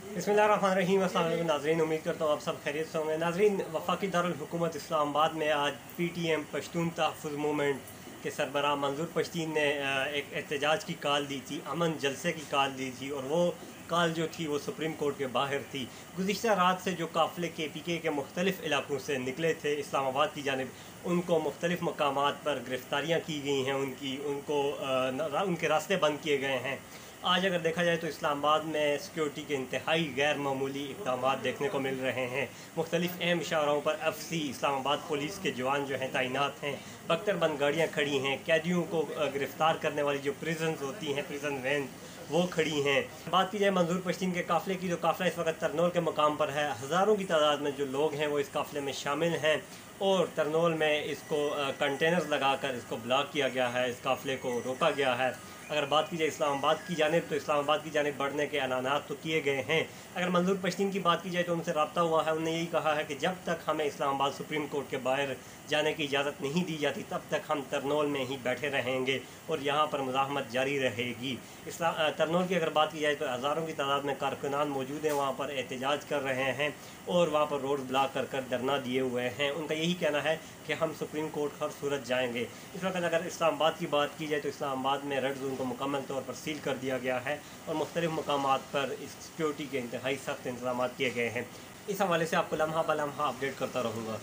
बिस्मिल्लाहिर्रहमानिर्रहीम। अस्सलाम वालेकुम नाज़रीन, उम्मीद करता हूँ आप सब खैरियत से होंगे। नाज़रीन, वफाकी दारुल हुकूमत इस्लामाबाद में आज PTM पश्तून तहफ़्फ़ुज़ मूवमेंट के सरबराह मंजूर पश्तीन ने एक एहतजाज की कॉल दी थी, अमन जलसे की कॉल दी थी, और वो कॉल जो थी वो सुप्रीम कोर्ट के बाहर थी। गुज़िश्ता रात से जो काफ़िले KPK के मुख्तलिफ़ इलाकों से निकले थे इस्लामाबाद की जानिब, उनको मुख्तलिफ़ मकामात पर गिरफ़्तारियाँ की गई हैं, उनके रास्ते बंद किए गए हैं। आज अगर देखा जाए तो इस्लामाबाद में सिक्योरिटी के इंतहाई गैर मामूली इक़दाम देखने को मिल रहे हैं। मुख्तलिफ़ अहम शाहराहों पर FC इस्लामाबाद पुलिस के जवान जो हैं तैनात हैं। बख्तरबंद गाड़ियाँ खड़ी हैं, कैदियों को गिरफ़्तार करने वाली जो प्रिजन्स होती हैं, प्रिजन वैन, वो खड़ी हैं। बात की जाए मंजूर पश्तीन के काफ़िले की, तो काफ़िला इस वक्त तरनोल के मकाम पर है। हज़ारों की तादाद में जो लोग हैं वो इस काफ़िले में शामिल हैं, और तरनोल में इसको कंटेनर्स लगाकर इसको ब्लॉक किया गया है, इस काफ़िले को रोका गया है। अगर बात की जाए इस्लामाबाद की जानिब, तो इस्लामाबाद की जानिब बढ़ने के ऐलानात तो किए गए हैं। अगर मंजूर पश्तीन की बात की जाए तो उनसे रब्ता हुआ है, उन्होंने यही कहा है कि जब तक हमें इस्लामाबाद सुप्रीम कोर्ट के बाहर जाने की इजाज़त नहीं दी जाती तब तक हम तरनोल में ही बैठे रहेंगे और यहाँ पर मुज़ाहमत जारी रहेगी। तरनोल की अगर बात की जाए तो हज़ारों की तादाद में कारकुनान मौजूद हैं, वहाँ पर एहतजाज कर रहे हैं और वहाँ पर रोड ब्लॉक कर धरना दिए हुए हैं। उनका यही कहना है कि हम सुप्रीम कोर्ट हर सूरत जाएंगे। इस वक्त अगर इस्लामाबाद की बात की जाए तो इस्लामाबाद में रेड जोन को मुकम्मल तौर पर सील कर दिया गया है और मुख्तलिफ़ मकामात पर इस सिक्योरिटी के इंतहाई सख्त इंतजाम किए गए हैं। इस हवाले से आपको लम्हा ब लम्हा अपडेट करता रहूँगा।